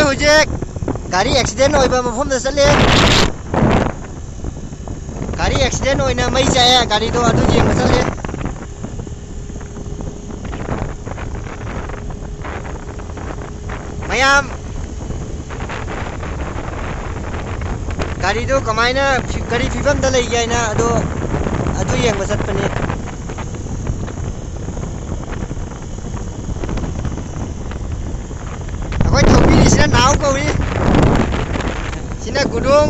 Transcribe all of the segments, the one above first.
hujek gari accident oi ba mafom da chatle gari accident oi na mai chae gari do adu jeng ma chatle mayam gari do kamaina gari fifam da lai gai na adu yeng ma chat pani akoi thobi ni sina naw ko ni sina gudung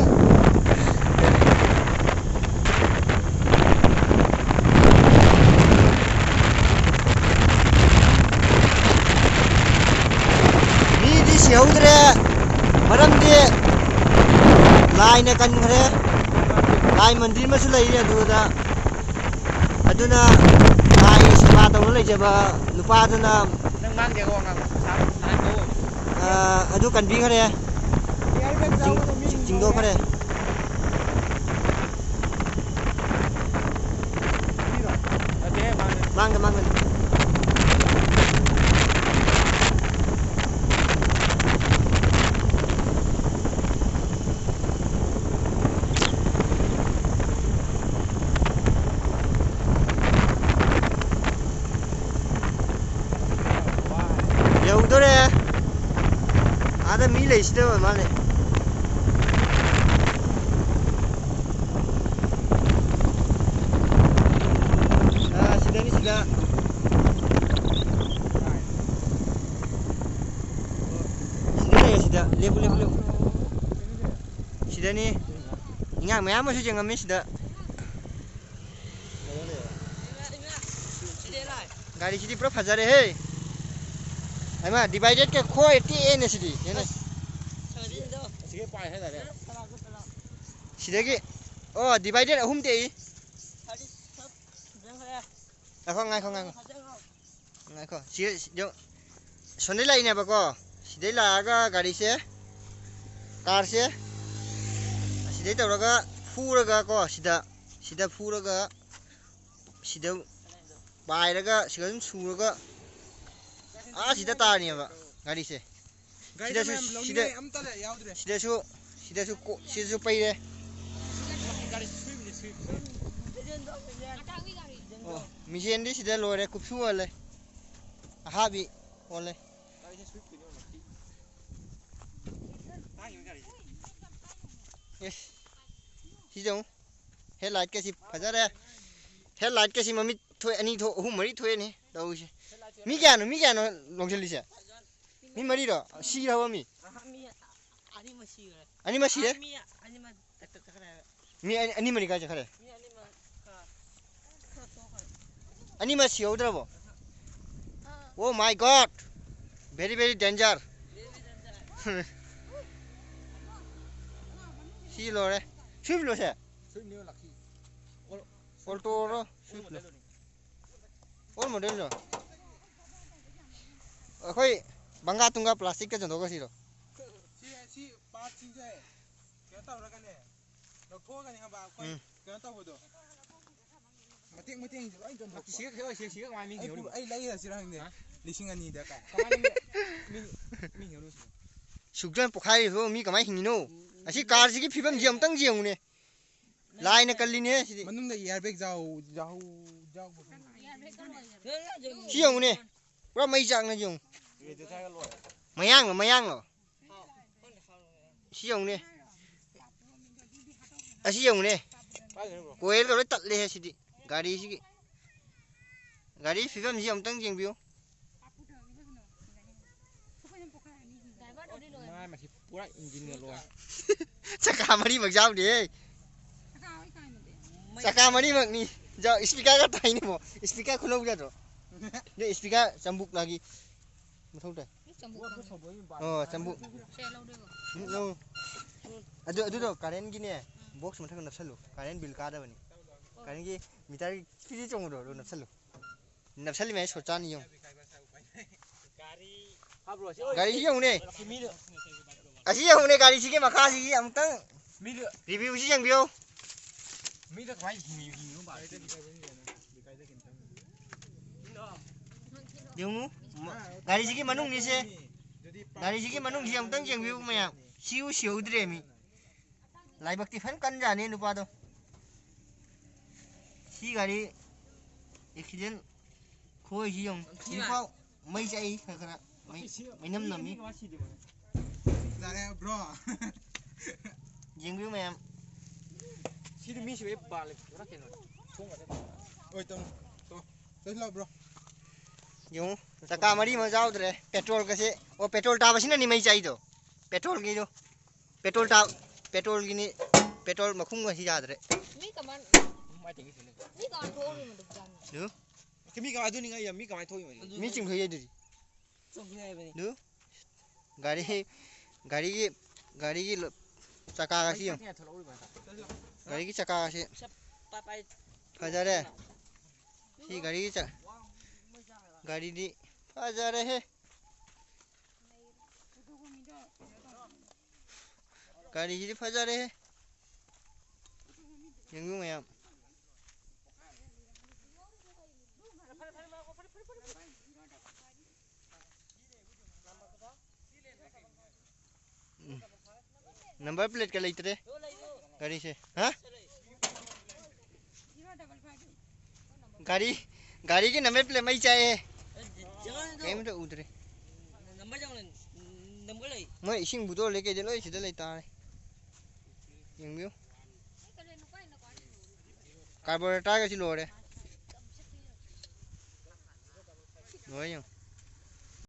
ni di siaudre maram de lai na kan khare lai mandir ma su lai aduna lai sima tong lai jaba lupa aduna nang mang de ko ngang sa ko adu kan bi khare jingdo khare mang yaudore ada mi lai sto male sida ni sida lebu sida ni ingat mayam masuk jangan miss dah gari sidi pro fazare hey ama divided ke khoi ti ne sidi ne sige pai hai da sida ki oh divided ahum te ngai ko si jo sonde lai ne ba ko sidai la ga gari se car se sidai to ga fura ga ko sida fura ga sida pai ra ga sigan sura ga sida ta ni ba gari se sida su pai re oh misen di sida lore kupsu ole habi ole yes sijong headlight ke si phajare headlight ke si mami thoi ani tho hu mari thoi ni dau se mi kya no longchali se mi mari ro si ra mi ani ma si re mi ani mari ka ja khare ani ma si odra bo oh my god very danger si lo re swift lo se alto ro swift lo all model lo khoi banga tunga plastic ka jando ka si ro si part sing je kya ta ra ka ne lo tho ka ni ba khoi kya ta bo do mateng loi jon thok si ka mai mi hiu ai lai ra si ra ne lising ani da ka mi hiu lu sukjan pokhai ro mi kamai hingino asi car si ki phibam ji amtang ji ung ne lai na kalli ne si manung da airbag jau si ung ne pura mai jang na jung mayang lo si ung ne asi ung ne koel ko tat le si di gari si ki gari phibam ji amtang jing biu mà thì pura engineer luôn Saka mari mag jauh deh. Saka mari mag ni jauh speaker ka tai ni mo speaker khulau ja to dia speaker cambuk lagi betul dah oh cambuk no aduh karen gini ya box mathang napsal lo karen bill ka da bani karen ki mitar ki chong do napsal lo napsal mai socha ni yong gari yang ni asi yang ni gari sih ke makasih amtang review sih yang bio yung gari sih ke manung ni sih ꯒꯥꯔꯤꯁꯤꯒꯤ ꯃꯅꯨꯡꯁꯤ ꯑꯃꯨꯛꯇꯪ ꯌꯦꯡꯕꯤꯌꯨ ꯃꯌꯥꯝ ꯁꯤꯎ ꯁꯤꯍꯧꯗ꯭ꯔꯦꯃꯤ ꯂꯥꯏꯕꯛꯇꯤ ꯐꯖꯅ ꯀꯟꯖꯥꯅꯤ ꯅꯨꯄꯥꯗꯣ ꯁꯤ ꯒꯥꯔꯤ accident ꯈꯣꯏꯁꯤ ꯌꯦꯡꯉꯨ ꯍꯧꯖꯤꯛꯐꯥꯎ ꯃꯩ ꯆꯥꯛꯏ ꯈꯔ ꯈꯔ ꯃꯩꯅꯝ ꯅꯝꯃꯤ ꯕ꯭ꯔꯣ ꯌꯦꯡꯕꯤꯌꯨ ꯃꯌꯥꯝ 시도 미시 왜 발레 그렇게는 어이 또 됐어 브로 ꯌꯦꯡꯉꯨ ꯆꯀꯥ ꯃꯔꯤ ꯑꯃ ꯌꯥꯎꯗ꯭ꯔꯦ ꯄꯦꯇ꯭ꯔꯣꯜꯒꯁꯦ ꯑꯣ ꯄꯦꯇ꯭ꯔꯣꯜ ꯇꯥꯕꯁꯤꯅꯅꯤ ꯃꯩ ꯆꯥꯛꯏꯗꯣ ꯄꯦꯇ꯭ꯔꯣꯜꯒꯤꯗꯣ ꯄꯦꯇ꯭ꯔꯣꯜꯒꯤꯅꯤ ꯄꯦꯇ꯭ꯔꯣꯜ ꯃꯈꯨꯝꯒꯁꯤ ꯌꯥꯗ꯭ꯔꯦ 미 가만 두니 가야 미 가만 토이 ꯃꯤ ꯆꯤꯡꯊꯣꯛꯏ ꯑꯗꯨꯗꯤ ꯒꯥꯔꯤꯒꯤ ꯆꯀꯥꯒꯁꯤ ꯌꯦꯡꯉꯨ ꯒꯥꯔꯤꯒꯤ ꯆꯀꯥꯒꯁꯤ ꯐꯖꯔꯦ ꯁꯤ ꯒꯥꯔꯤꯗꯤ ꯐꯖꯔꯦꯍꯦ ꯒꯥꯔꯤꯁꯤꯗꯤ ꯐꯖꯔꯦꯍꯦ ꯌꯦꯡꯕꯤꯌꯨ ꯃꯌꯥꯝ नंबर प्लेट का लेते गाड़ी से हाँ गाड़ी की नंबर प्लेट मई चाहे कहीं तो उतरे मैं इसिंग बुतो लेके चलो इधर लेता है यंगियो कार्बोरेटर का चिलो रे वही